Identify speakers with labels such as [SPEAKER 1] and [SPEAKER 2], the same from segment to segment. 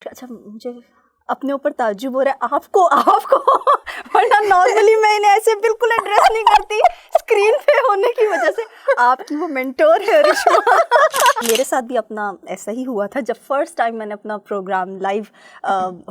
[SPEAKER 1] अच्छा, मुझे अपने ऊपर ताज्जुब हो रहा है, आपको वरना नॉर्मली मैं इन्हें ऐसे बिल्कुल एड्रेस नहीं करती, स्क्रीन पे होने की वजह से आपकी वो मेंटोर है रिश्मा। मेरे साथ भी अपना ऐसा ही हुआ था, जब फर्स्ट टाइम मैंने अपना प्रोग्राम लाइव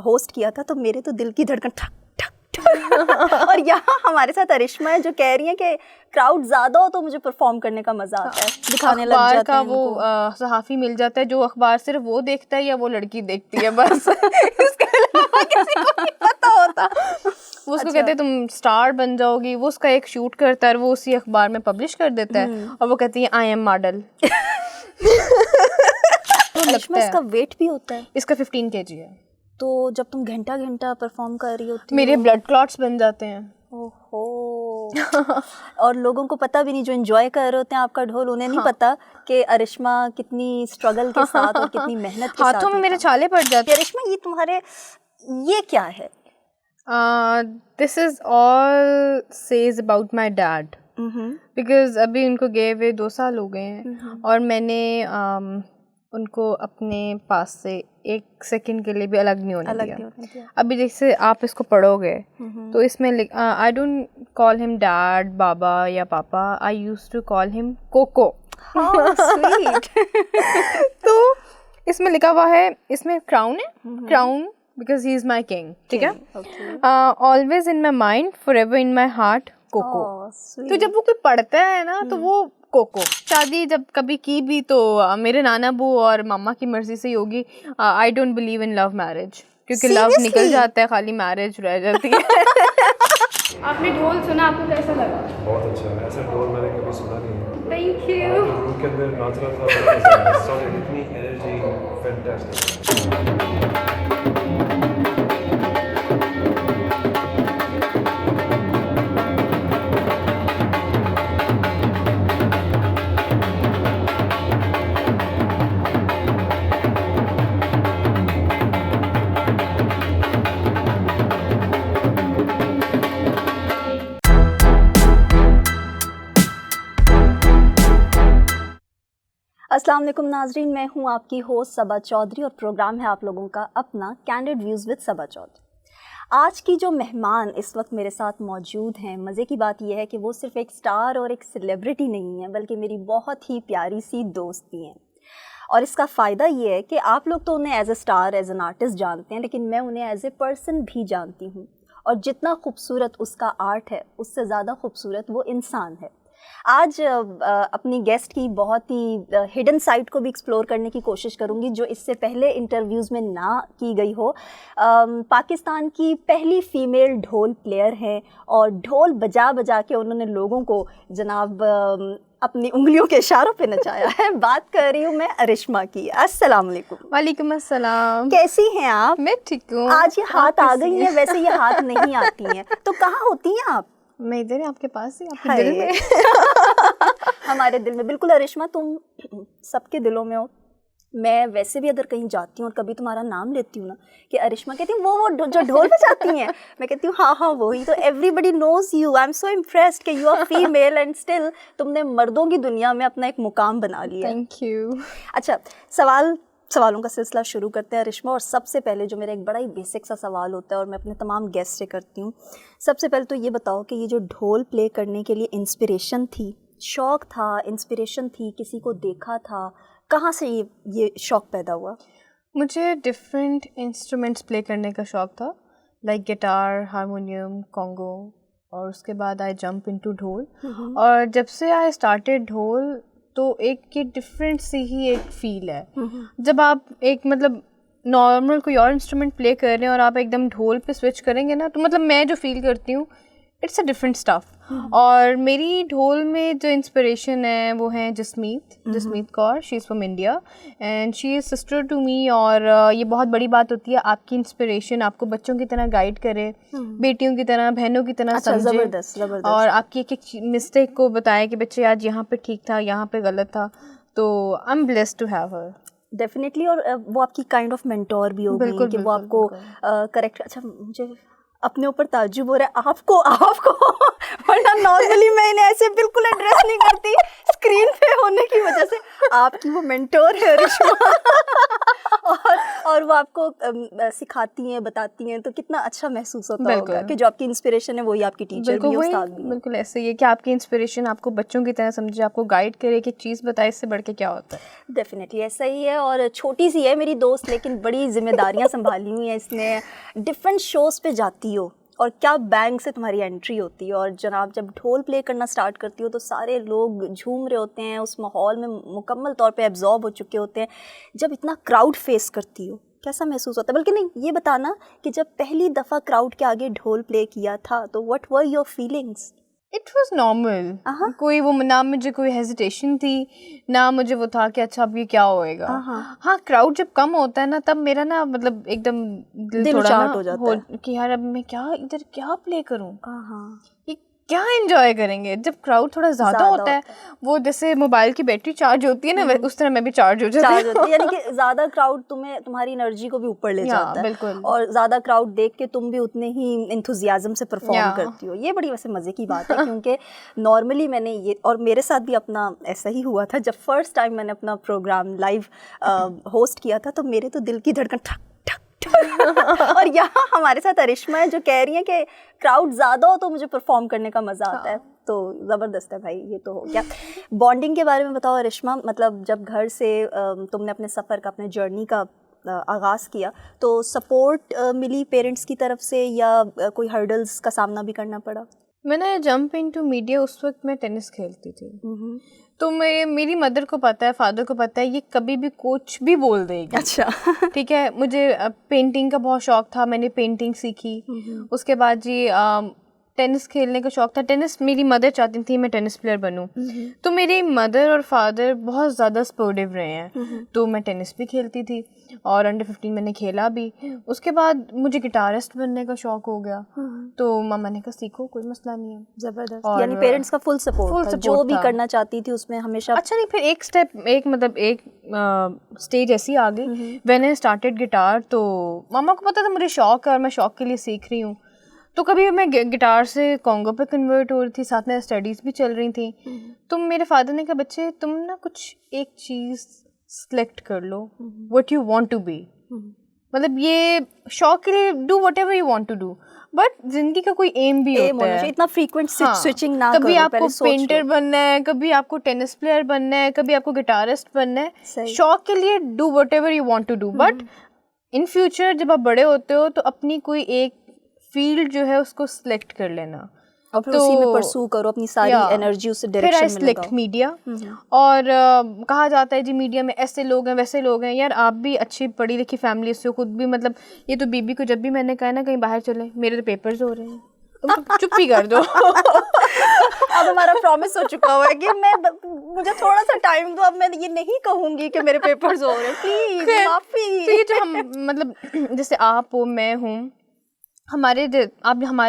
[SPEAKER 1] होस्ट किया था, तो मेरे तो दिल की धड़कन ठक ठक ठक। और यहाँ हमारे साथ अरिश्मा है जो कह रही है कि क्राउड ज़्यादा हो तो मुझे परफॉर्म करने का मज़ा आता है, दिखाने लग जाते हैं।
[SPEAKER 2] का वो सहाफ़ी मिल जाता है जो अखबार सिर्फ वो देखता है या वो लड़की देखती है बस। इसके अलावा किसी को नहीं पता होता। वो उसको कहते हैं तुम स्टार बन जाओगी, वो उसका एक शूट करता है और वो उसी अखबार में पब्लिश कर देता है और वो कहती है आई एम मॉडल।
[SPEAKER 1] इसका वेट भी होता है?
[SPEAKER 2] इसका 15 kg है।
[SPEAKER 1] तो जब तुम घंटा घंटा परफॉर्म कर रही होती
[SPEAKER 2] मेरे ब्लड क्लॉट्स बन जाते हैं।
[SPEAKER 1] ओहो। और लोगों को पता भी नहीं, जो एंजॉय कर रहे होते हैं आपका ढोल, उन्हें नहीं पता कि अरिश्मा कितनी स्ट्रगल के साथ और कितनी मेहनत के साथ
[SPEAKER 2] हाथों में मेरे छाले पड़ जाते हैं।
[SPEAKER 1] अरिश्मा, ये तुम्हारे ये क्या है?
[SPEAKER 2] This is all says about my dad, because अभी उनको गए हुए 2 साल हो गए हैं और मैंने उनको अपने पास से 1 सेकंड के लिए भी अलग नहीं होने दिया। अभी जैसे आप इसको पढ़ोगे तो इसमें I don't call him dad, बाबा या पापा, I used to call him Coco. तो इसमें लिखा हुआ है, इसमें क्राउन है, crown because he is my king, ठीक है। Always in my mind, forever in my heart, Coco. तो जब वो कोई पढ़ता है ना तो वो कोको। शादी जब कभी की भी तो मेरे नाना बू और मामा की मर्जी से ही होगी। I don't believe in love marriage, क्योंकि लव निकल जाता है, खाली मैरिज रह जाती है। आपने ढोल सुना, आपको कैसा लगा?
[SPEAKER 3] बहुत अच्छा है, ऐसा ढोल मैंने कभी सुना नहीं है।
[SPEAKER 2] Thank you.
[SPEAKER 3] रूम के अंदर नाच रहा था, सॉलिड, इतनी एनर्जी, फैंटास्टिक।
[SPEAKER 1] अस्सलाम वालेकुम नाजरीन, मैं हूं आपकी होस्ट सबा चौधरी और प्रोग्राम है आप लोगों का अपना कैंडिड व्यूज़ विद सबा चौधरी। आज की जो मेहमान इस वक्त मेरे साथ मौजूद हैं, मज़े की बात यह है कि वो सिर्फ एक स्टार और एक सेलिब्रिटी नहीं है, बल्कि मेरी बहुत ही प्यारी सी दोस्त भी हैं। और इसका फ़ायदा ये है कि आप लोग तो उन्हें as a star, as an artist जानते हैं, लेकिन मैं उन्हें एज ए पर्सन भी जानती हूँ। और जितना खूबसूरत उसका आर्ट है, उससे ज़्यादा खूबसूरत वो इंसान है। आज अपनी गेस्ट की बहुत ही हिडन साइड को भी एक्सप्लोर करने की कोशिश करूंगी, जो इससे पहले इंटरव्यूज़ में ना की गई हो। पाकिस्तान की पहली फ़ीमेल ढोल प्लेयर हैं और ढोल बजा बजा के उन्होंने लोगों को जनाब अपनी उंगलियों के इशारों पे नचाया है। बात कर रही हूँ मैं अरिश्मा की। अस्सलाम वालेकुम।
[SPEAKER 2] वालेकुम अस्सलाम।
[SPEAKER 1] कैसी हैं आप?
[SPEAKER 2] मैं ठीक हूँ।
[SPEAKER 1] आज ये हाथ आ गई हैं, वैसे ये हाथ नहीं आती हैं, तो कहाँ होती हैं आप?
[SPEAKER 2] मैं इधर आपके पास ही, आपके दिल में।
[SPEAKER 1] हमारे दिल में बिल्कुल। अरिश्मा, तुम सबके दिलों में हो। मैं वैसे भी अगर कहीं जाती हूँ और कभी तुम्हारा नाम लेती हूँ ना कि अरिश्मा, कहती हूँ वो जो ढोल बजाती हैं, मैं कहती हूँ हाँ वही। तो everybody knows you. I am so impressed कि you are female and still तुमने मर्दों की दुनिया में अपना एक मुकाम बना लिया।
[SPEAKER 2] Thank you.
[SPEAKER 1] अच्छा, सवालों का सिलसिला शुरू करते हैं अरिश्मा। और सबसे पहले जो मेरा एक बड़ा ही बेसिक सा सवाल होता है और मैं अपने तमाम गेस्ट से करती हूँ, सबसे पहले तो ये बताओ कि ये जो ढोल प्ले करने के लिए इंस्पिरेशन थी, शौक़ था, इंस्पिरेशन थी, किसी को देखा था, कहाँ से ये शौक़ पैदा हुआ?
[SPEAKER 2] मुझे डिफरेंट इंस्ट्रूमेंट्स प्ले करने का शौक़ था, लाइक गिटार, हारमोनियम, कॉन्गो, और उसके बाद आई जंप इनटू ढोल। और जब से आई स्टार्टेड ढोल तो एक ये डिफरेंट सी ही एक फील है। जब आप एक मतलब नॉर्मल कोई और इंस्ट्रूमेंट प्ले कर रहे हैं और आप एकदम ढोल पे स्विच करेंगे ना, तो मतलब मैं जो फील करती हूँ इट्स अ डिफरेंट स्टफ। और मेरी ढोल में जो इंस्पिरेशन है वो है Jasmeet Kaur. She is from India and she is sister to me. और ये बहुत बड़ी बात होती है, आपकी इंस्पिरेशन आपको बच्चों की तरह गाइड करे, बेटियों की तरह, बहनों की तरह समझे।
[SPEAKER 1] ज़बरदस्त।
[SPEAKER 2] और आपकी एक एक मिस्टेक को बताए कि बच्चे आज यहाँ पे ठीक था, यहाँ पे गलत था। तो I am blessed to have her.
[SPEAKER 1] Definitely. और वो आपकी काइंड ऑफ मेंटोर भी होगी कि वो आपको करेक्ट। अच्छा, मुझे अपने ऊपर ताज्जुब हो रहा है, आपको वरना नॉर्मली मैं इन्हें ऐसे बिल्कुल एड्रेस नहीं करती, स्क्रीन पे होने की वजह से आपकी वो मेंटोर है अरिश्मा। और वो आपको सिखाती हैं, बताती हैं, तो कितना अच्छा महसूस होता
[SPEAKER 2] बिल्कुल।
[SPEAKER 1] होगा कि जो आपकी इंस्पिरेशन है वही आपकी टीचर भी है, उस्ताद भी है।
[SPEAKER 2] बिल्कुल ऐसे ही है कि आपकी इंस्पिरेशन आपको बच्चों की तरह समझे, आपको गाइड करे कि चीज़ बताए, इससे बढ़ के क्या होता है।
[SPEAKER 1] डेफिनेटली ऐसा ही है। और छोटी सी है मेरी दोस्त, लेकिन बड़ी जिम्मेदारियां संभाली हुई हैं इसने। डिफरेंट शोज़ पे जाती हो और क्या बैंक से तुम्हारी एंट्री होती है, और जनाब जब ढोल प्ले करना स्टार्ट करती हो तो सारे लोग झूम रहे होते हैं, उस माहौल में मुकम्मल तौर पे एब्जॉर्ब हो चुके होते हैं। जब इतना क्राउड फेस करती हो कैसा महसूस होता है? बल्कि नहीं, ये बताना कि जब पहली दफ़ा क्राउड के आगे ढोल प्ले किया था तो what were your feelings?
[SPEAKER 2] It was normal, कोई वो ना मुझे कोई हेजिटेशन थी ना मुझे वो था कि अच्छा अब ये क्या होएगा। हाँ, क्राउड जब कम होता है ना तब मेरा ना मतलब एकदम दिल थोड़ा
[SPEAKER 1] चार्ट हो जाता है
[SPEAKER 2] कि यार अब मैं क्या इधर क्या प्ले करूँ, ये क्या एंजॉय करेंगे। जब क्राउड थोड़ा ज़्यादा होता है, वो जैसे मोबाइल की बैटरी चार्ज होती है ना, उस तरह मैं भी चार्ज हो जाती हूँ।
[SPEAKER 1] यानी कि ज़्यादा क्राउड तुम्हारी एनर्जी को भी ऊपर ले जाता है।
[SPEAKER 2] बिल्कुल।
[SPEAKER 1] और ज़्यादा क्राउड देख के तुम भी उतने ही इंथुजियाज्म से परफॉर्म करती हो। ये बड़ी वैसे मज़े की बात है क्योंकि नॉर्मली मैंने ये, और मेरे साथ भी अपना ऐसा ही हुआ था, जब फर्स्ट टाइम मैंने अपना प्रोग्राम लाइव होस्ट किया था तो मेरे तो दिल की धड़कन ठक और यहाँ हमारे साथ अरिश्मा है जो कह रही है कि क्राउड ज़्यादा हो तो मुझे परफॉर्म करने का मज़ा आता है। तो ज़बरदस्त है भाई, ये तो हो गया। बॉन्डिंग के बारे में बताओ अरिश्मा, मतलब जब घर से तुमने अपने सफ़र का, अपने जर्नी का आगाज़ किया तो सपोर्ट मिली पेरेंट्स की तरफ से या कोई हर्डल्स का सामना भी करना पड़ा?
[SPEAKER 2] मैंने जंप इनटू मीडिया, उस वक्त मैं टेनिस खेलती थी, तो मेरी मदर को पता है, फादर को पता है, ये कभी भी कुछ भी बोल देगी।
[SPEAKER 1] अच्छा।
[SPEAKER 2] ठीक है। मुझे पेंटिंग का बहुत शौक था, मैंने पेंटिंग सीखी। उसके बाद जी टेनिस खेलने का शौक था। टेनिस मेरी मदर चाहती थी मैं टेनिस प्लेयर बनूं, तो मेरी मदर और फादर बहुत ज़्यादा सपोर्टिव रहे हैं। तो मैं टेनिस भी खेलती थी और अंडर 15 मैंने खेला भी। उसके बाद मुझे गिटारिस्ट बनने का शौक हो गया, तो मामा ने कहा सीखो, कोई मसला नहीं है।
[SPEAKER 1] ज़बरदस्त। यानी पेरेंट्स का फुल सपोर्ट था, जो भी करना चाहती थी उसमें हमेशा।
[SPEAKER 2] अच्छा नहीं, फिर एक स्टेज ऐसी आ गई व्हेन आई स्टार्टेड गिटार, तो मामा को पता था मुझे शौक है और मैं शौक के लिए सीख रही हूँ। तो कभी मैं गिटार से कॉन्गो पे कन्वर्ट हो रही थी, साथ में स्टडीज़ भी चल रही थी। तो मेरे फादर ने कहा बच्चे तुम ना कुछ एक चीज़ सेलेक्ट कर लो, what you want to be. मतलब ये शौक के लिए do whatever you want to do, but जिंदगी का कोई एम भी होता है।
[SPEAKER 1] इतना फ्रीक्वेंट स्विचिंग ना करो।
[SPEAKER 2] कभी आपको पेंटर बनना है, कभी आपको टेनिस प्लेयर बनना है, कभी आपको गिटारिस्ट बनना है। शौक के लिए do whatever you want to do, but in future जब आप बड़े होते हो तो अपनी कोई एक फील्ड जो है उसको सिलेक्ट कर लेना
[SPEAKER 1] और फिर उसी में परसू करो, अपनी सारी एनर्जी उस डायरेक्शन में लगाओ।
[SPEAKER 2] फिर आई सिलेक्ट मीडिया, और कहा जाता है जी मीडिया में ऐसे लोग हैं वैसे लोग हैं। यार आप भी अच्छी पढ़ी लिखी फैमिली से, खुद भी मतलब ये तो बीबी को जब भी मैंने कहा ना कहीं बाहर चले, मेरे तो पेपर्स हो रहे हैं, तुम चुप ही कर दो।
[SPEAKER 1] अब हमारा प्रॉमिस हो चुका हुआ है कि मुझे थोड़ा सा टाइम दो, अब मैं ये नहीं कहूँगी कि मेरे पेपर्स हो रहे हैं, प्लीज माफी।
[SPEAKER 2] तो ये जो हम मतलब जैसे आप हो, मैं हूँ, हमारे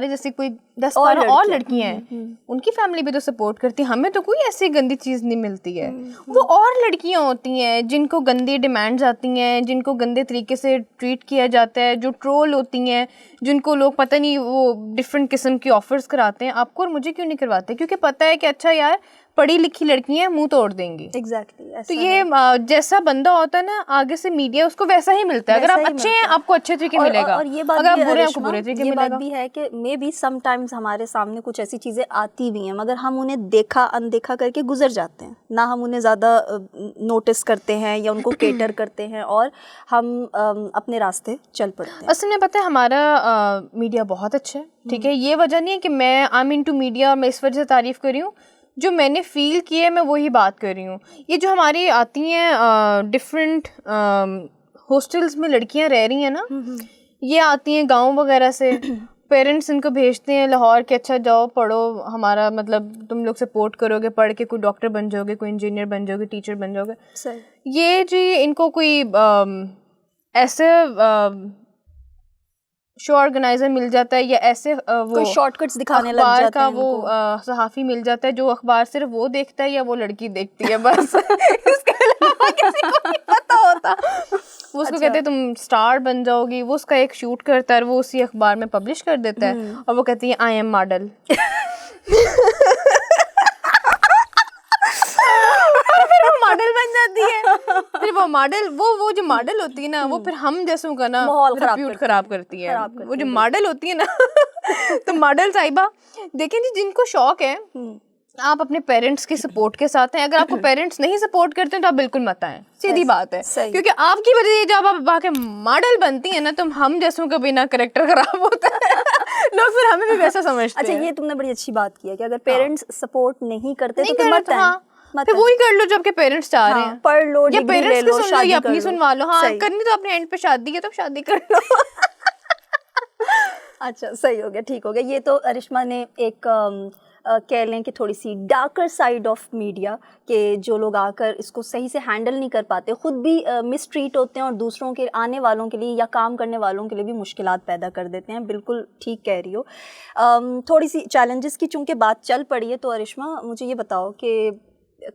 [SPEAKER 2] जैसे कोई 10-12 और लड़कियां हैं, उनकी फैमिली भी तो सपोर्ट करती है। हमें तो कोई ऐसी गंदी चीज़ नहीं मिलती है। वो और लड़कियां होती हैं जिनको गंदी डिमांड्स आती हैं, जिनको गंदे तरीके से ट्रीट किया जाता है, जो ट्रोल होती हैं, जिनको लोग पता नहीं वो डिफरेंट किस्म की ऑफर्स कराते हैं। आपको और मुझे क्यों नहीं करवाते? क्योंकि पता है कि अच्छा यार पढ़ी लिखी लड़कियां मुंह तोड़ देंगी।
[SPEAKER 1] एग्जैक्टली।
[SPEAKER 2] तो ये जैसा बंदा होता है ना आगे से मीडिया उसको वैसा ही मिलता है। अगर आप अच्छे हैं आपको अच्छे तरीके मिलेगा,
[SPEAKER 1] और ये बात
[SPEAKER 2] अगर आप
[SPEAKER 1] भी
[SPEAKER 2] बुरे हैं आपको बुरे तरीके मिलेगा।
[SPEAKER 1] ये बात भी है कि मे बी समटाइम्स हमारे सामने कुछ ऐसी चीज़ें आती भी हैं मगर हम उन्हें देखा अनदेखा करके गुजर जाते हैं, ना हम उन्हें ज़्यादा नोटिस करते हैं या उनको केटर करते हैं और हम अपने रास्ते चल पड़ते हैं।
[SPEAKER 2] असल में पता है हमारा मीडिया बहुत अच्छा है, ठीक है। ये वजह नहीं है कि मैं आई एम इनटू मीडिया और मैं इस वजह से तारीफ़ कर रही हूँ, जो मैंने फील किया है मैं वही बात कर रही हूँ। ये जो हमारी आती हैं डिफरेंट हॉस्टल्स में लड़कियाँ रह रही हैं ना, ये आती हैं गांव वगैरह से, पेरेंट्स इनको भेजते हैं लाहौर के अच्छा जाओ पढ़ो, हमारा मतलब तुम लोग सपोर्ट करोगे, पढ़ के कोई डॉक्टर बन जाओगे, कोई इंजीनियर बन जाओगे, टीचर बन जाओगे। सही। ये जी इनको कोई ऐसे शो ऑर्गेनाइजर मिल जाता है या ऐसे वो
[SPEAKER 1] शॉर्टकट्स दिखाने लग जाते हैं,
[SPEAKER 2] वो सहाफ़ी मिल जाता है जो अखबार सिर्फ वो देखता है या वो लड़की देखती है, बस इसके अलावा किसी को नहीं पता होता। वो उसको कहते हैं तुम स्टार बन जाओगी, वो उसका एक शूट करता है, वो उसी अखबार में पब्लिश कर देता है और वो कहती है आई एम मॉडल। मॉडल बन बन जाती है। फिर वो मॉडल वो जो मॉडल होती है ना वो फिर हम जैसों का ना
[SPEAKER 1] माहौल
[SPEAKER 2] रिप्यूट खराब करती है। वो जो मॉडल होती है ना तो मॉडल साहिबा देखें जी, जिनको शौक है आप अपने पेरेंट्स के सपोर्ट के साथ हैं। अगर आपको पेरेंट्स नहीं सपोर्ट करते हैं तो आप बिल्कुल मत आएं, सीधी बात है। क्योंकि आपकी वजह से जब आप आके मॉडल बनती है ना तो हम जैसों का बिना कैरेक्टर खराब होता है लोग फिर हमें भी वैसा समझते हैं।
[SPEAKER 1] अच्छा, ये तुमने बड़ी अच्छी बात की है कि अगर पेरेंट्स सपोर्ट नहीं करते तो फिर मत आए।
[SPEAKER 2] फिर वही कर लो जो आपके पेरेंट्स चाह रहे हैं,
[SPEAKER 1] पढ़ लो,
[SPEAKER 2] या
[SPEAKER 1] डिग्री ले
[SPEAKER 2] पेरेंट्स
[SPEAKER 1] लो,
[SPEAKER 2] की सुन लो या अपनी
[SPEAKER 1] शादी
[SPEAKER 2] सुनवा लो। हाँ, करनी तो अपने एंड पे शादी है तो शादी कर लो।
[SPEAKER 1] अच्छा, सही हो गया, ठीक हो गया। ये तो अरिश्मा ने एक कह लें कि थोड़ी सी डार्कर साइड ऑफ मीडिया के जो लोग आकर इसको सही से हैंडल नहीं कर पाते, ख़ुद भी मिसट्रीट होते हैं और दूसरों के आने वालों के लिए या काम करने वालों के लिए भी मुश्किलात पैदा कर देते हैं। बिल्कुल ठीक कह रही हो। थोड़ी सी चैलेंजेस की चूँकि बात चल पड़ी है तो अरिश्मा मुझे ये बताओ कि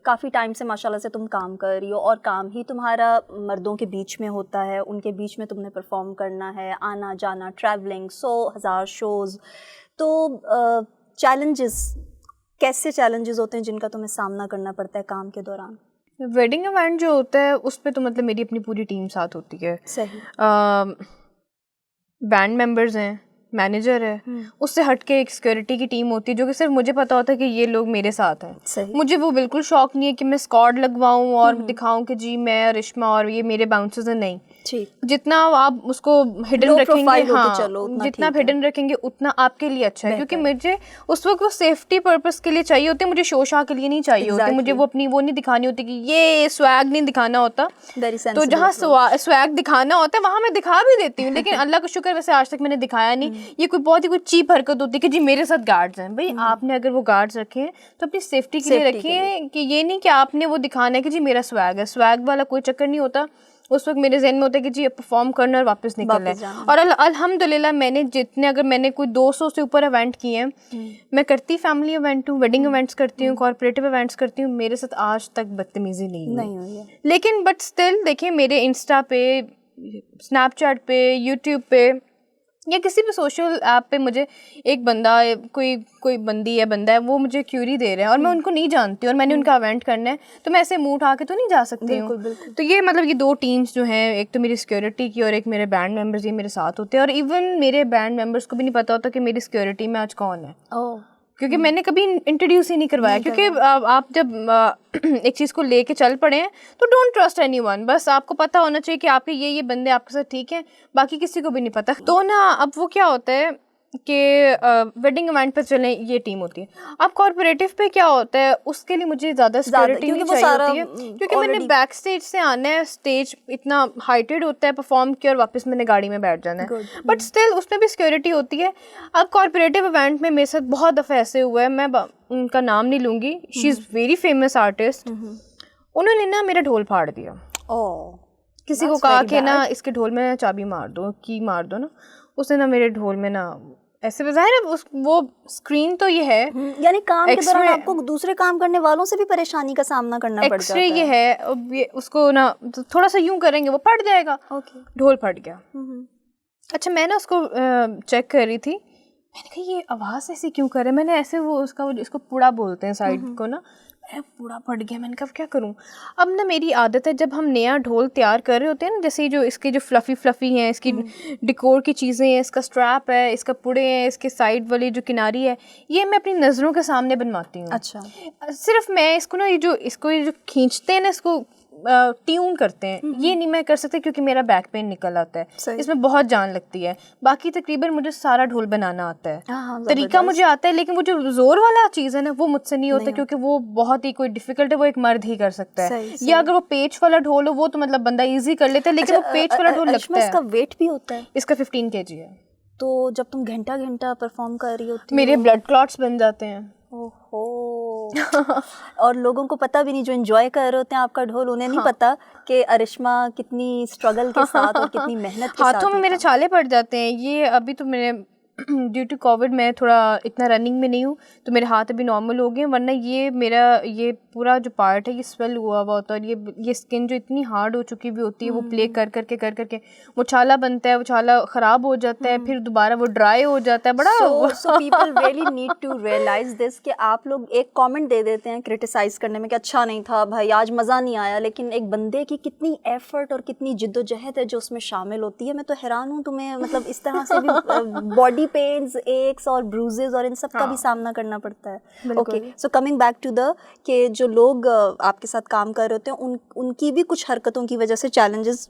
[SPEAKER 1] काफ़ी टाइम से माशाल्लाह से तुम काम कर रही हो और काम ही तुम्हारा मर्दों के बीच में होता है, उनके बीच में तुमने परफॉर्म करना है, आना जाना, ट्रैवलिंग, 100,000 शोज़। तो चैलेंजेस, कैसे चैलेंजेस होते हैं जिनका तुम्हें सामना करना पड़ता है काम के दौरान?
[SPEAKER 2] वेडिंग इवेंट जो होता है उस पे तो मतलब मेरी अपनी पूरी टीम साथ होती है।
[SPEAKER 1] सही।
[SPEAKER 2] बैंड मेंबर्स हैं, मैनेजर है, उससे हट के एक सिक्योरिटी की टीम होती है जो कि सिर्फ मुझे पता होता है कि ये लोग मेरे साथ हैं।
[SPEAKER 1] सही।
[SPEAKER 2] मुझे वो बिल्कुल शौक नहीं है कि मैं स्क्वाड लगवाऊं और दिखाऊं कि जी मैं रिश्मा और ये मेरे बाउंसर्स हैं, नहीं।
[SPEAKER 1] ठीक।
[SPEAKER 2] जितना आप उसको हिडन रखेंगे, हाँ, जितना आप हिडन रखेंगे उतना आपके लिए अच्छा है। क्योंकि मुझे उस वक्त वो सेफ्टी पर्पस के लिए चाहिए होते, मुझे शो शाह के लिए नहीं चाहिए होते। मुझे वो अपनी वो नहीं दिखानी होती कि ये स्वैग नहीं दिखाना होता। तो जहाँ स्वैग दिखाना होता है वहाँ मैं दिखा भी देती हूँ, लेकिन अल्लाह का शुक्र वैसे आज तक मैंने दिखाया नहीं। ये कोई बहुत ही कोई चीप हरकत होती है कि जी मेरे साथ गार्ड्स हैं। भाई आपने अगर वो गार्ड्स रखे हैं तो अपनी सेफ्टी के लिए रखिए, कि ये नहीं कि आपने वो दिखाना है कि जी मेरा स्वैग है। स्वैग वाला कोई चक्कर नहीं होता। उस वक्त मेरे ज़हन में होता है कि जी परफॉर्म करना और वापस निकलना है। और अल्हम्दुलिल्लाह मैंने जितने, अगर मैंने कोई 200 से ऊपर इवेंट किए हैं, मैं करती फैमिली इवेंट हूँ, वेडिंग इवेंट्स करती हूँ, कॉर्पोरेटिव इवेंट्स करती हूँ, मेरे साथ आज तक बदतमीजी नहीं हुई है। लेकिन बट स्टिल देखिए मेरे इंस्टा पे, स्नैपचैट पे, यूट्यूब पे या किसी भी सोशल ऐप पे मुझे एक बंदा, कोई बंदी है, बंदा है, वो मुझे क्यूरी दे रहे हैं और मैं उनको नहीं जानती और मैंने उनका इवेंट करना है, तो मैं ऐसे मुंह उठा के तो नहीं जा सकती हूँ। तो ये मतलब ये दो टीम्स जो हैं, एक तो मेरी सिक्योरिटी की और एक मेरे बैंड मेंबर्स, ये मेरे साथ होते हैं। और इवन मेरे बैंड मेंबर्स को भी नहीं पता होता कि मेरी सिक्योरिटी में आज कौन है, क्योंकि मैंने कभी इंट्रोड्यूस ही नहीं करवाया। क्योंकि आप जब एक चीज़ को लेके चल पड़े हैं तो डोंट ट्रस्ट एनीवन। बस आपको पता होना चाहिए कि आपके ये बंदे आपके साथ ठीक हैं, बाकी किसी को भी नहीं पता। तो ना अब वो क्या होता है कि वेडिंग इवेंट पे चलें, ये टीम होती है। अब कॉर्पोरेटिव पे क्या होता है, उसके लिए मुझे ज़्यादा सिक्योरिटी नहीं चाहिए होती है, क्योंकि मैंने बैक स्टेज से आना है, स्टेज इतना हाइटेड होता है, परफॉर्म किया और वापस मैंने गाड़ी में बैठ जाना है। बट स्टिल उसमें भी सिक्योरिटी होती है। अब कॉर्पोरेटिव इवेंट में मेरे साथ बहुत दफ़े ऐसे हुआ है, मैं उनका नाम नहीं लूँगी, she is very famous artist, उन्होंने ना मेरा ढोल फाड़ दिया। किसी को कहा कि ना इसके ढोल में चाबी मार दो ना, उसने ना मेरे ढोल में ना ऐसे बजाया ना, वो स्क्रीन तो ये है,
[SPEAKER 1] यानी काम के दौरान आपको दूसरे काम करने वालों से भी परेशानी का सामना करना पड़ जाता है।
[SPEAKER 2] ये है, अब ये उसको ना थोड़ा सा यूं करेंगे वो फट जाएगा। ढोल फट गया। अच्छा, मैं ना उसको चेक कर रही थी, मैंने कहा ये आवाज़ ऐसी क्यों कर रहा है। मैंने ऐसे वो उसका इसको पूड़ा बोलते हैं साइड को ना, पूरा फट गया। मैंने कहा क्या करूं। अब ना मेरी आदत है, जब हम नया ढोल तैयार कर रहे होते हैं ना, जैसे जो इसके जो फ्लफ़ी हैं, इसकी डिकोर की चीज़ें हैं, इसका स्ट्रैप है, इसका पुड़े हैं, इसके साइड वाली जो किनारी है, ये मैं अपनी नज़रों के सामने बनवाती हूँ।
[SPEAKER 1] अच्छा।
[SPEAKER 2] सिर्फ मैं इसको ना ये जो खींचते हैं ना, इसको ट्यून करते हैं, ये नहीं मैं कर सकती क्योंकि मेरा बैक पेन निकल आता है, इसमें बहुत जान लगती है। बाकी तकरीबन मुझे सारा ढोल बनाना आता है, तरीका मुझे आता है, लेकिन वो जो जोर वाला चीज़ है ना वो मुझसे नहीं होता, क्योंकि वो बहुत ही कोई डिफिकल्ट है, वो एक मर्द ही कर सकता है। या अगर वो पेच वाला ढोल हो वो तो मतलब बंदा ईजी कर लेता है, लेकिन वो पेच वाला ढोल लगता है।
[SPEAKER 1] इसका वेट भी होता है?
[SPEAKER 2] इसका 15 kg है।
[SPEAKER 1] तो जब तुम घंटा घंटा परफॉर्म कर रही होती
[SPEAKER 2] मेरे ब्लड क्लॉट्स बन जाते हैं।
[SPEAKER 1] ओहो। और लोगों को पता भी नहीं, जो एंजॉय कर रहे होते हैं आपका ढोल, उन्हें नहीं पता कि अरिश्मा कितनी स्ट्रगल के साथ और कितनी मेहनत के साथ
[SPEAKER 2] हाथों में मेरे छाले पड़ जाते हैं। ये अभी तो मैंने ड्यू टू कोविड मैं थोड़ा इतना रनिंग में नहीं हूँ, तो मेरे हाथ अभी नॉर्मल हो गए, वरना ये मेरा ये पूरा जो पार्ट है ये स्वेल हुआ हुआ होता है, और ये स्किन जो इतनी हार्ड हो चुकी हुई होती है वो प्ले कर करके वो छाला बनता है, वो छाला ख़राब हो जाता है, फिर दोबारा वो ड्राई हो जाता है, बड़ा
[SPEAKER 1] so people really need to realize this कि आप लोग एक कमेंट दे देते हैं क्रिटिसाइज करने में कि अच्छा नहीं था भाई, आज मज़ा नहीं आया, लेकिन एक बंदे की कितनी एफर्ट और कितनी जिद्दोजहद है जो उसमें शामिल होती है। मैं तो हैरान हूँ तुम्हें मतलब इस तरह से भी बॉडी पेन्स, एक्स और ब्रूजेस और इन सब का भी सामना करना पड़ता है। Okay, so coming back to the कि जो लोग आपके साथ काम कर रहे होते हैं उनकी भी कुछ हरकतों की वजह से चैलेंजेस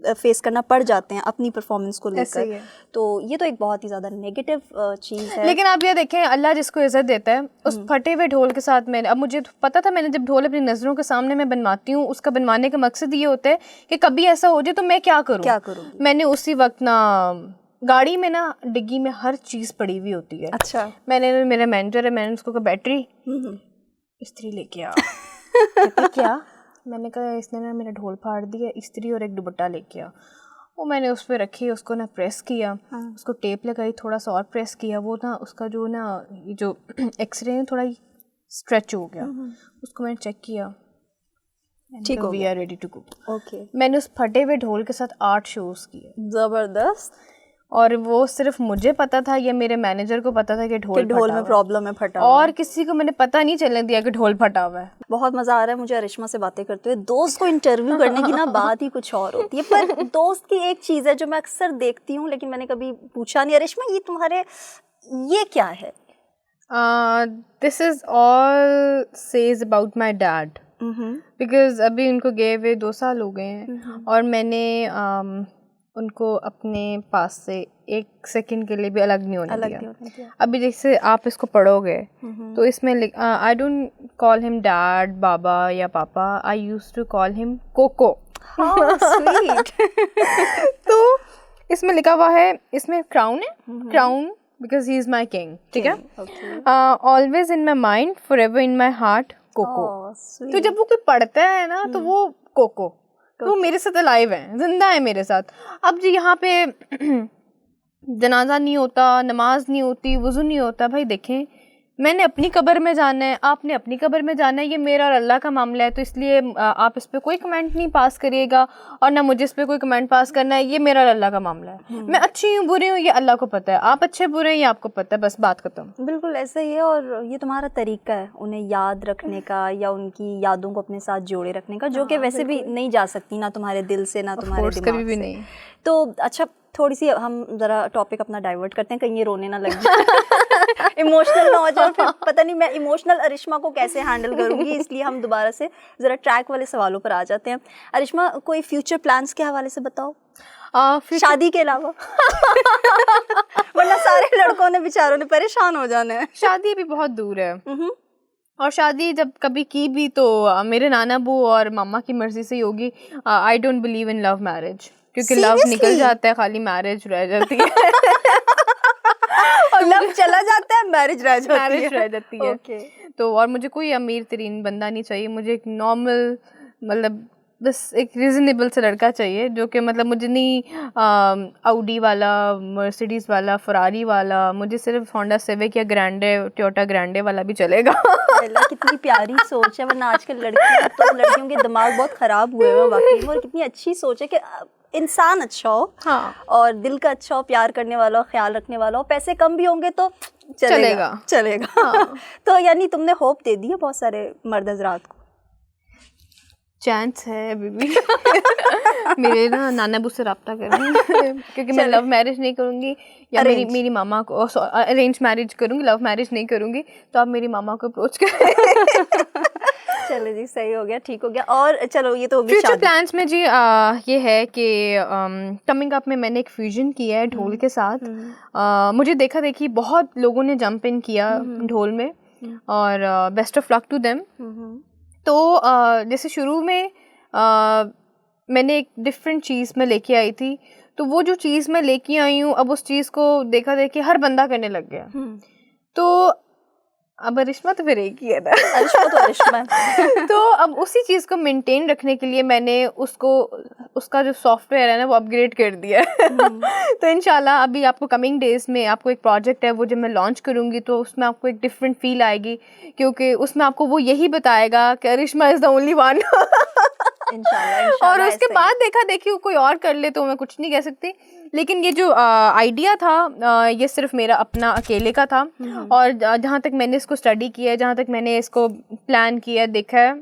[SPEAKER 1] फेस करना पड़ जाते हैं अपनी परफॉर्मेंस को लेकर, तो ये तो एक बहुत ही ज़्यादा नेगेटिव चीज़ है।
[SPEAKER 2] लेकिन आप ये देखें, अल्लाह जिसको इज़्ज़त देता है उस फटे हुए ढोल के साथ मैंने, अब मुझे पता था, मैंने जब ढोल अपनी नज़रों के सामने मैं बनवाती हूँ, उसका बनवाने का मकसद ये होता है कि कभी ऐसा हो जाए तो मैं क्या करूँ। मैंने उसी वक्त ना गाड़ी में ना डिग्गी में हर चीज़ पड़ी हुई होती है।
[SPEAKER 1] अच्छा,
[SPEAKER 2] मैंने, मेरा मैनेजर है, मैंने उसको कहा बैटरी इस्त्री लेके आ। कहती क्या? मैंने कहा इसने ना मेरा ढोल फाड़ दिया, इस्त्री और एक दुपट्टा लेके आ। वो मैंने उस पर रखी, उसको ना प्रेस किया, उसको टेप लगाई, थोड़ा सा और प्रेस किया, वो ना उसका जो ना ये जो एक्सरे है थोड़ा स्ट्रेच हो गया, उसको मैंने चेक किया, ठीक हो गया, रेडी टू गो।
[SPEAKER 1] ओके,
[SPEAKER 2] मैंने उस फटे हुए ढोल के साथ 8 शोज़ किए,
[SPEAKER 1] ज़बरदस्त।
[SPEAKER 2] और वो सिर्फ मुझे पता था या मेरे मैनेजर को पता था कि ढोल
[SPEAKER 1] में प्रॉब्लम है, फटा,
[SPEAKER 2] और किसी को मैंने पता नहीं चलने दिया कि ढोल फटा हुआ है।
[SPEAKER 1] बहुत मज़ा आ रहा है मुझे अरिश्मा से बातें करते हुए। दोस्त को इंटरव्यू करने की ना बात ही कुछ और होती है, पर दोस्त की एक चीज़ है जो मैं अक्सर देखती हूँ लेकिन मैंने कभी पूछा नहीं, अरिश्मा ये तुम्हारे ये क्या है?
[SPEAKER 2] This is all says about my dad, because अभी उनको गए हुए 2 साल हो गए हैं, और मैंने उनको अपने पास से 1 सेकंड के लिए भी अलग नहीं होने दिया। अभी जैसे आप इसको पढ़ोगे तो इसमें I don't call him dad, बाबा या पापा, I used to call him Coco.
[SPEAKER 1] Sweet.
[SPEAKER 2] तो इसमें लिखा हुआ है, इसमें क्राउन है, crown because he is my king, ठीक है, always in my mind, for ever in my heart, Coco. तो जब वो कोई पढ़ता है ना तो वो कोको, तो वो मेरे साथ अलाइव है, जिंदा है मेरे साथ। अब जी यहाँ पे जनाजा नहीं होता, नमाज नहीं होती, वज़ू नहीं होता, भाई देखें मैंने अपनी कब्र में जाना है, आपने अपनी कब्र में जाना है, ये मेरा और अल्लाह का मामला है, तो इसलिए आप इस पर कोई कमेंट नहीं पास करिएगा और ना मुझे इस पर कोई कमेंट पास करना है, ये मेरा और अल्लाह का मामला है। मैं अच्छी हूँ बुरी हूँ ये अल्लाह को पता है, आप अच्छे बुरे हैं ये आपको पता है, बस बात खत्म।
[SPEAKER 1] बिल्कुल ऐसा ही है, और ये तुम्हारा तरीका है उन्हें याद रखने का या उनकी यादों को अपने साथ जोड़े रखने का, जो कि वैसे भी नहीं जा सकती ना तुम्हारे दिल से ना तुम्हारे दिमाग
[SPEAKER 2] कभी भी
[SPEAKER 1] से।
[SPEAKER 2] नहीं।
[SPEAKER 1] तो अच्छा, थोड़ी सी हम ज़रा टॉपिक अपना डाइवर्ट करते हैं, कहीं ये रोने ना लग जाए, इमोशनल ना हो जाए, फिर पता नहीं मैं इमोशनल अरिश्मा को कैसे हैंडल करूँगी, इसलिए हम दोबारा से ज़रा ट्रैक वाले सवालों पर आ जाते हैं। अरिश्मा, कोई फ्यूचर प्लान्स के हवाले से बताओ, शादी के अलावा। वरना सारे लड़कों ने बेचारों ने परेशान हो जाना है।
[SPEAKER 2] शादी भी बहुत दूर है, और शादी जब कभी की भी तो मेरे नाना बू और मामा की मर्जी से ही होगी। I don't believe in love marriage, क्योंकि लव निकल जाता है, खाली मैरिज रह जाती है।
[SPEAKER 1] और लव चला जाता है, मैरिज रह जाती है।
[SPEAKER 2] Okay. तो और मुझे कोई अमीर तरीन बंदा नहीं चाहिए, मुझे एक नॉर्मल, मतलब बस एक रीजनेबल सा लड़का चाहिए, जो कि मतलब मुझे नहीं आउडी वाला, मर्सिडीज वाला, फरारी वाला, मुझे सिर्फ होंडा सिविक या ग्रैंडे, टोयोटा ग्रैंडे वाला भी चलेगा।
[SPEAKER 1] कितनी प्यारी सोच है, वरना आजकल लड़कियों के दिमाग बहुत ख़राब हुए हैं वाकई में, और कितनी अच्छी सोच है कि इंसान अच्छा हो, हाँ, और दिल का अच्छा हो, प्यार करने वाला हो, ख्याल रखने वाला हो, पैसे कम भी होंगे तो चलेगा। हाँ। तो यानी तुमने होप दे दी है बहुत सारे मर्द हजरात को।
[SPEAKER 2] चांस है अभी भी। मेरे ना नाना बू से रब्ता करेंगे, क्योंकि मैं लव मैरिज नहीं करूँगी, या मेरी मामा को अरेंज मैरिज करूँगी, लव मैरिज नहीं करूँगी, तो आप मेरी मामा को अप्रोच करें।
[SPEAKER 1] चलो जी, सही हो गया, ठीक हो गया। और चलो ये तो हो गई
[SPEAKER 2] फ्यूचर प्लान्स में जी ये है कि कमिंग अप में मैंने एक फ्यूजन किया है ढोल के साथ। मुझे देखा देखी बहुत लोगों ने जंप इन किया ढोल में, और best of luck to them. तो जैसे शुरू में मैंने एक डिफरेंट चीज़ में लेके आई थी, तो वो जो चीज़ मैं लेके आई हूँ, अब उस चीज़ को देखा देखी हर बंदा करने लग गया। तो अब अरिश्मा तो फिर एक ही है ना।
[SPEAKER 1] अरिश्मा तो अरिश्मा है।
[SPEAKER 2] तो अब उसी चीज़ को मेंटेन रखने के लिए मैंने उसका जो सॉफ्टवेयर है ना वो अपग्रेड कर दिया है। तो इंशाल्लाह अभी आपको कमिंग डेज में आपको एक प्रोजेक्ट है, वो जब मैं लॉन्च करूँगी तो उसमें आपको एक डिफरेंट फील आएगी, क्योंकि उसमें आपको वो यही बताएगा कि अरिश्मा इज़ द ओनली वन।
[SPEAKER 1] इंशाल्लाह
[SPEAKER 2] और उसके बाद देखा देखी कोई और कर ले तो मैं कुछ नहीं कह सकती, लेकिन ये जो आइडिया था ये सिर्फ मेरा अपना अकेले का था। और जहाँ तक मैंने इसको स्टडी किया है, जहाँ तक मैंने इसको प्लान किया, देखा है,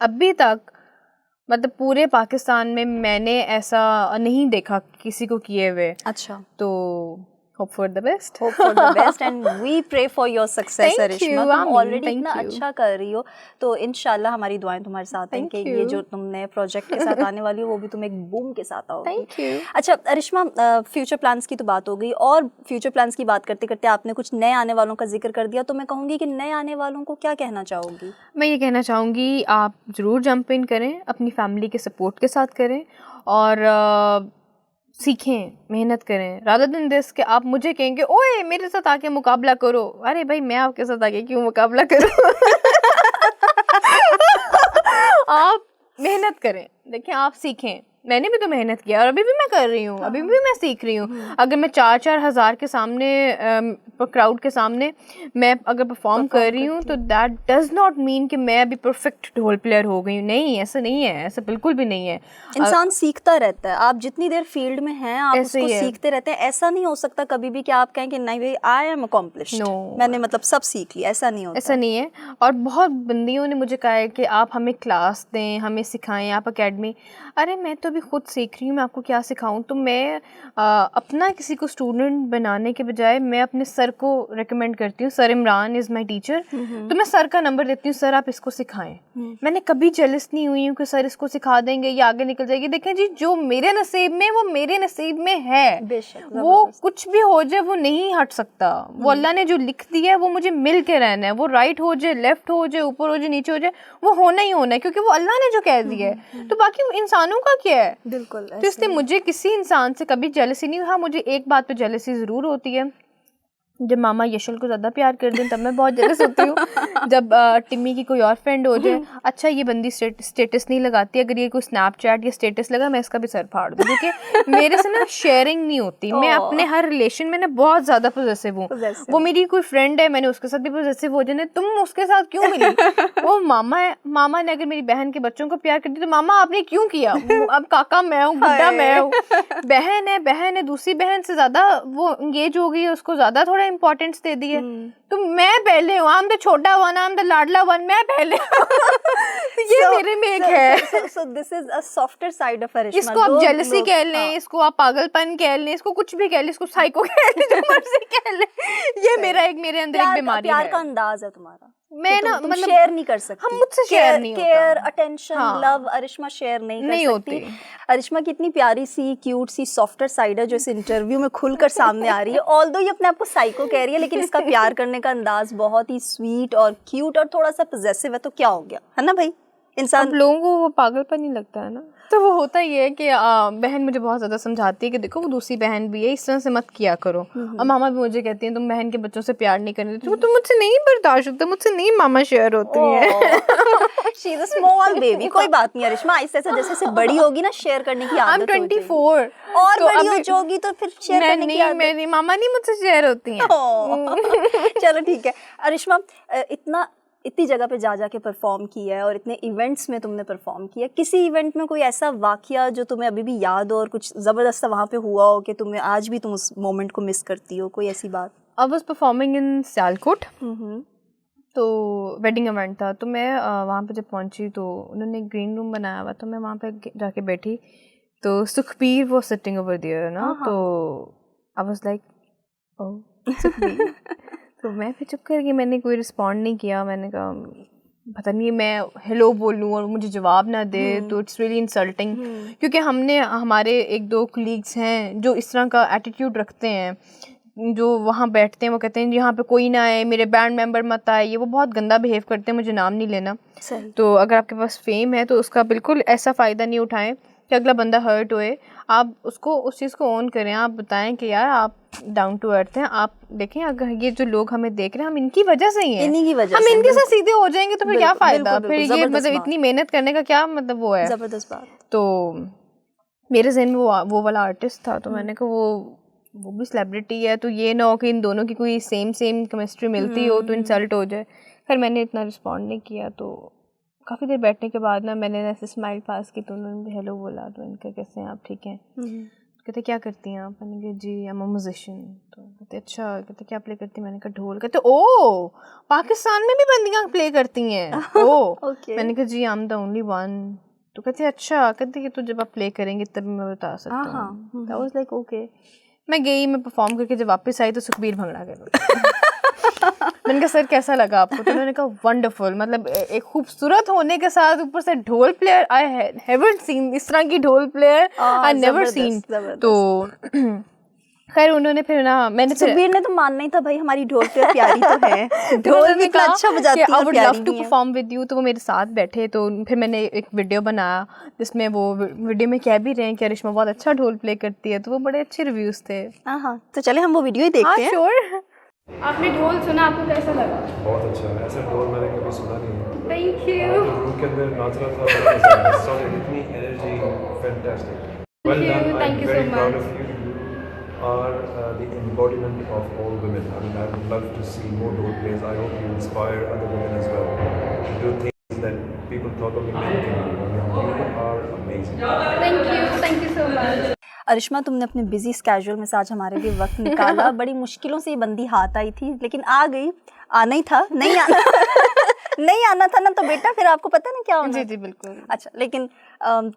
[SPEAKER 2] अभी तक मतलब पूरे पाकिस्तान में मैंने ऐसा नहीं देखा किसी को किए हुए।
[SPEAKER 1] अच्छा,
[SPEAKER 2] तो hope for the best.
[SPEAKER 1] Hope for the best and we pray for your success,
[SPEAKER 2] Thank
[SPEAKER 1] अरिश्मा।
[SPEAKER 2] you,
[SPEAKER 1] तुम
[SPEAKER 2] आमीन,
[SPEAKER 1] ऑलरेडी
[SPEAKER 2] thank
[SPEAKER 1] इतना
[SPEAKER 2] you.
[SPEAKER 1] अच्छा कर रही हो, तो इंशाल्लाह हमारी दुआएं तुम्हारे साथ हैं
[SPEAKER 2] Thank
[SPEAKER 1] कि
[SPEAKER 2] you.
[SPEAKER 1] ये जो तुमने प्रोजेक्ट के साथ आने वाली हो वो भी तुम एक बूम के साथ आओगी।
[SPEAKER 2] Thank you.
[SPEAKER 1] अच्छा अरिश्मा, फ्यूचर प्लान्स की तो बात हो गई, और फ्यूचर प्लान्स की बात करते करते आपने कुछ नए आने वालों का जिक्र कर दिया, तो मैं कहूँगी कि नए आने वालों को क्या कहना चाहोगी?
[SPEAKER 2] मैं ये कहना चाहूँगी आप ज़रूर जंप इन करें, अपनी फैमिली के सपोर्ट के साथ करें और सीखें, मेहनत करें, रादर देन दिस कि आप मुझे कहेंगे ओए मेरे साथ आके मुकाबला करो। अरे भाई मैं आपके साथ आके क्यों मुकाबला करूं? आप मेहनत करें, देखिए आप सीखें। मैंने भी तो मेहनत किया और अभी भी मैं कर रही हूँ, अभी भी मैं सीख रही हूँ। अगर मैं 4-4 हज़ार के सामने क्राउड के सामने मैं अगर परफॉर्म कर रही हूँ तो दैट डज नॉट मीन कि मैं अभी परफेक्ट ढोल प्लेयर हो गई हूँ। नहीं, ऐसा नहीं है, ऐसा बिल्कुल भी नहीं है।
[SPEAKER 1] इंसान सीखता रहता है, आप जितनी देर फील्ड में हैं आप
[SPEAKER 2] ऐसे
[SPEAKER 1] उसको
[SPEAKER 2] ही है।
[SPEAKER 1] सीखते रहते हैं। ऐसा नहीं हो सकता कभी भी कि आप कहें कि नहीं भाई आई एम अकॉम्प्लिश्ड,
[SPEAKER 2] No.
[SPEAKER 1] मैंने मतलब सब सीख लिया, ऐसा नहीं होता।
[SPEAKER 2] ऐसा नहीं है। और बहुत बंदियों ने मुझे कहा है कि आप हमें क्लास दें, हमें सिखाएं, आप एकेडमी। अरे मैं तो अभी खुद सीख रही हूँ, मैं आपको क्या सिखाऊं? तो मैं अपना किसी को स्टूडेंट बनाने के बजाय मैं अपने सर को रेकमेंड करती हूँ। Sir Imran is my teacher, तो मैं सर का नंबर देती हूँ, सर आप इसको सिखाएं। मैंने कभी जेलस नहीं हुई हूँ कि सर इसको सिखा देंगे या आगे निकल जाएगी। देखें जी, जो मेरे नसीब में वो मेरे नसीब में है,
[SPEAKER 1] बेशक,
[SPEAKER 2] वो कुछ भी हो जाए वो नहीं हट सकता। वो अल्लाह ने जो लिख दिया है वो मुझे मिल के रहना है। वो राइट हो जाए, लेफ्ट हो जाए, ऊपर हो जाए, नीचे हो जाए, वो होना ही होना है, क्योंकि वो अल्लाह ने जो कह दिया है। तो बाकी इंसानों का क्या है?
[SPEAKER 1] बिल्कुल।
[SPEAKER 2] तो इसलिए मुझे किसी इंसान से कभी जेलसी नहीं। हाँ, मुझे एक बात पे जेलसी ज़रूर होती है, जब मामा यशल को ज़्यादा प्यार कर दें तब मैं बहुत जेलस होती हूँ। जब टिम्मी की कोई और फ्रेंड हो जाए, अच्छा ये बंदी स्टेटस नहीं लगाती, अगर ये कोई स्नैपचैट या स्टेटस लगा मैं इसका भी सर फाड़ दूँ, क्योंकि मेरे से ना शेयरिंग नहीं होती। मैं अपने हर रिलेशन में ना बहुत ज़्यादा पॉजेसिव हूँ। वो मेरी कोई फ्रेंड है, मैंने उसके साथ भी पॉजेसिव हो जाने। तुम उसके साथ क्यों मिली? वो मामा है, मामा ने अगर मेरी बहन के बच्चों को प्यार कर दिया तो मामा आपने क्यों किया? अब काका मैं हूँ, बुड्ढा मैं हूँ। बहन है, दूसरी बहन से ज़्यादा वो एंगेज हो गई है, उसको ज़्यादा थोड़ा इंपॉर्टेंस दे दी है। तो मैं पहले हूँ, I'm the छोटा वन, I'm the लाडला वन, मैं पहले ये मेरे में एक है।
[SPEAKER 1] So this is a softer side of अरिश्मा।
[SPEAKER 2] इसको आप जेलसी कह लें, इसको आप पागलपन कह लें, इसको कुछ भी कह लें, इसको साइको कह लें, जो मर्जी कह लें। ये मेरे अंदर एक बीमारी है।
[SPEAKER 1] प्यार का अंदाज है तुम्हारा,
[SPEAKER 2] मैं ना
[SPEAKER 1] तुम
[SPEAKER 2] मतलब
[SPEAKER 1] शेयर नहीं कर सकती।
[SPEAKER 2] हम मुझसे शेयर नहीं होता।
[SPEAKER 1] केयर, अटेंशन,
[SPEAKER 2] हाँ।
[SPEAKER 1] लव अरिश्मा शेयर नहीं कर सकती।
[SPEAKER 2] होती।
[SPEAKER 1] अरिश्मा की इतनी प्यारी सी, क्यूट सी, सॉफ्टर साइड है जो इस इंटरव्यू में खुलकर सामने आ रही है। ऑल्दो ये अपने आप को साइको कह रही है, लेकिन इसका प्यार करने का अंदाज बहुत ही स्वीट और क्यूट और थोड़ा सा पॉजेसिव है। तो क्या हो गया, है ना भाई? इंसान
[SPEAKER 2] अब लोगों को वो पागलपन नहीं लगता है ना। तो वो होता ही है कि बहन मुझे बहुत ज़्यादा समझाती है कि देखो वो दूसरी बहन भी है, इस तरह से मत किया करो। और मामा भी मुझे कहती हैं तुम बहन के बच्चों से प्यार नहीं करने देती। तो मुझसे नहीं बर्दाश्त होता, मुझसे नहीं मामा शेयर होती हैं।
[SPEAKER 1] She is a small baby. कोई बात नहीं अरिश्मा, ऐसे जैसे जैसे बड़ी होगी ना शेयर करने की आदत हो जाएगी।
[SPEAKER 2] 24
[SPEAKER 1] और
[SPEAKER 2] तो
[SPEAKER 1] बड़ी हो
[SPEAKER 2] अभी
[SPEAKER 1] जाओगी तो फिर शेयर करने की आदत।
[SPEAKER 2] मेरी मामा नहीं मुझसे शेयर होती हैं।
[SPEAKER 1] चलो ठीक है अरिश्मा, इतनी जगह पे जा के परफॉर्म किया है और इतने इवेंट्स में तुमने परफॉर्म किया, किसी इवेंट में कोई ऐसा वाकया जो तुम्हें अभी भी याद हो और कुछ ज़बरदस्त वहाँ पे हुआ हो कि तुम्हें आज भी तुम उस मोमेंट को मिस करती हो, कोई ऐसी बात?
[SPEAKER 2] I was performing in Sialkot, तो वेडिंग इवेंट था। तो मैं वहाँ पे जब पहुँची तो उन्होंने एक ग्रीन रूम बनाया हुआ, तो मैं वहाँ पे जाके बैठी तो सुखबीर वो सिटिंग ओवर देयर ना, तो I was like oh Sukhbir. तो मैं फिर चुप कर गई, मैंने कोई रिस्पॉन्ड नहीं किया। मैंने कहा पता नहीं मैं हेलो बोलूँ और मुझे जवाब ना दे, तो इट्स रियली इंसल्टिंग। क्योंकि हमारे 1-2 कलीग्स हैं जो इस तरह का एटीट्यूड रखते हैं, जो वहाँ बैठते हैं, वो कहते हैं यहाँ पे कोई ना आए, मेरे बैंड मेंबर मत आए। ये वो बहुत गंदा बिहेव करते हैं, मुझे नाम नहीं लेना। तो अगर आपके पास फेम है तो उसका बिल्कुल ऐसा फ़ायदा नहीं उठाएं कि अगला बंदा हर्ट हुए, आप उसको उस चीज़ को ओन करें, आप बताएं कि यार आप डाउन टू अर्थ हैं, आप देखें अगर ये जो लोग हमें देख रहे हैं हम इनकी वजह से ही हैं,
[SPEAKER 1] इन्हीं की वजह
[SPEAKER 2] हम
[SPEAKER 1] से,
[SPEAKER 2] इनके साथ सीधे हो जाएंगे तो फिर क्या
[SPEAKER 1] बिल्कुल,
[SPEAKER 2] फ़ायदा,
[SPEAKER 1] बिल्कुल,
[SPEAKER 2] फिर
[SPEAKER 1] बिल्कुल,
[SPEAKER 2] ये
[SPEAKER 1] ज़बरदस्त
[SPEAKER 2] मतलब
[SPEAKER 1] बात।
[SPEAKER 2] इतनी मेहनत करने का क्या मतलब वो है।
[SPEAKER 1] ज़बरदस्त बात।
[SPEAKER 2] तो मेरे जहन में वो वाला आर्टिस्ट था, तो मैंने कहा वो भी सेलिब्रिटी है, तो ये ना हो कि इन दोनों की कोई सेम केमिस्ट्री मिलती हो तो इंसल्ट हो जाए। फिर मैंने इतना रिस्पॉन्ड नहीं किया, तो काफ़ी देर बैठने के बाद ना मैंने ऐसे स्माइल पास की, तो उन्होंने हेलो बोला, तो इनका कैसे हैं आप, ठीक हैं? कहते क्या करती हैं आप? मैंने कहा जी आई एम अ म्यूजिशियन। तो कहते अच्छा, कहते क्या प्ले करती हैं? मैंने कहा ढोल। कहते ओ पाकिस्तान में भी बंदियाँ प्ले करती हैं? ओ
[SPEAKER 1] Okay.
[SPEAKER 2] मैंने कहा जी I am the only one. तो कहते अच्छा, कहते कि तो जब आप प्ले करेंगे तब मैं बता सकता हूँ। That was like okay. मैं गई, मैं परफॉर्म करके जब वापस आई तो सुखबीर भंगड़ा गए। मैंने कहा सर कैसा लगा आपको? तो उन्होंने कहा वंडरफुल, मतलब एक खूबसूरत होने के साथ ऊपर से ढोल प्लेयर, आई हैवंट सीन इस तरह की ढोल प्लेयर, आई नेवर सीन। तो खैर उन्होंने फिर ना, मैंने
[SPEAKER 1] सुखबीर ने तो मानना ही था भाई, हमारी ढोल प्लेयर प्यारी तो है, ढोल भी इतना अच्छा बजाती है,
[SPEAKER 2] I would love to perform with you. तो वो मेरे साथ बैठे, तो फिर मैंने एक वीडियो बनाया जिसमें वो वीडियो में कह भी रहे हैं कि अरिश्मा बहुत अच्छा ढोल प्ले करती है, तो वो बड़े अच्छे रिव्यूज थे।
[SPEAKER 1] हाँ, तो चले हम वो वीडियो ही देखते हैं।
[SPEAKER 2] श्योर। आपने ढोल सुना, आपको कैसा लगा?
[SPEAKER 3] बहुत अच्छा, ऐसा ढोल मैंने कभी सुना नहीं है।
[SPEAKER 2] Thank you.
[SPEAKER 3] रूम के अंदर नाच रहा था, सॉलिड, इतनी energy, fantastic, well done, I am very proud of you. Are the embodiment of all women. I mean, I would love to see more role plays. I hope you inspire other women as well to do things that people thought only men can do. I mean, you are amazing.
[SPEAKER 2] Thank you so much.
[SPEAKER 1] अरिश्मा, तुमने अपने busy schedule में से आज हमारे लिए वक्त निकाला। बड़ी मुश्किलों से ये बंदी हाथ आई थी, लेकिन आ गई। आना ही था, नहीं आना नहीं आना था ना, तो बेटा फिर आपको पता ना क्या होना।
[SPEAKER 2] जी बिल्कुल।
[SPEAKER 1] अच्छा, लेकिन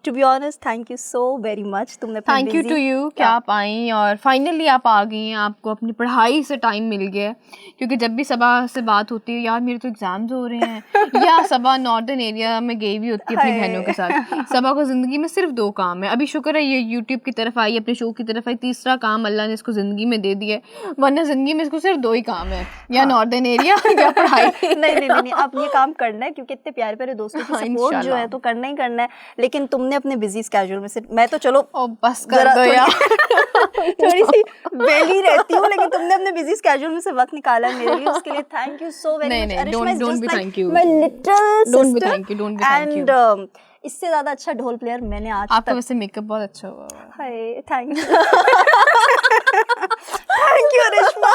[SPEAKER 1] to be honest thank you so very much, तुमने
[SPEAKER 2] थैंक यू टू यू कि आप आई और फाइनली आप आ गई हैं, आपको अपनी पढ़ाई से टाइम मिल गया। क्योंकि जब भी सबा से बात होती है, यार मेरे तो एग्जाम्स हो रहे हैं, या सबा नॉर्दर्न एरिया में गई भी होती है अपनी बहनों के साथ। सबा को ज़िंदगी में सिर्फ 2 काम है। अभी शुक्र है ये यूट्यूब की तरफ आई, अपने शो की तरफ आई, तीसरा काम अल्लाह ने इसको ज़िंदगी में दे दिया है, वरना ज़िंदगी में इसको सिर्फ 2 ही काम है, या नॉर्दर्न एरिया या पढ़ाई।
[SPEAKER 1] नहीं, आप ये काम करना है, क्योंकि इतने प्यारे प्यारे दोस्तों की सपोर्ट जो है तो करना ही करना है। लेकिन तुमने अपने बिजी स्केड्यूल में से, मैं तो चलो
[SPEAKER 2] बस कर दो यार,
[SPEAKER 1] थोड़ी सी बेली रहती हूँ, लेकिन तुमने अपने बिजी स्केड्यूल में से वक्त निकाला है मेरे लिए, उसके लिए thank you so very much.
[SPEAKER 2] Don't be thank you,
[SPEAKER 1] my little
[SPEAKER 2] don't be thank you.
[SPEAKER 1] And इससे ज्यादा अच्छा ढोल प्लेयर मैंने आज
[SPEAKER 2] आपका वैसे मेकअप बहुत अच्छा हुआ।
[SPEAKER 1] Hi, thank you thank you Arishma.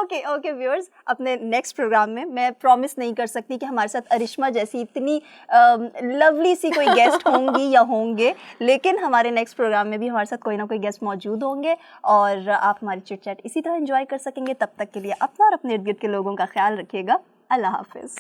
[SPEAKER 1] Okay viewers, अपने नेक्स्ट प्रोग्राम में मैं प्रॉमिस नहीं कर सकती कि हमारे साथ अरिश्मा जैसी इतनी लवली सी कोई गेस्ट होंगी या होंगे, लेकिन हमारे नेक्स्ट प्रोग्राम में भी हमारे साथ कोई ना कोई गेस्ट मौजूद होंगे और आप हमारी चिट चैट इसी तरह एंजॉय कर सकेंगे। तब तक के लिए अपना और अपने इर्द गिर्द के लोगों का ख्याल रखिएगा। अल्लाह हाफिज़।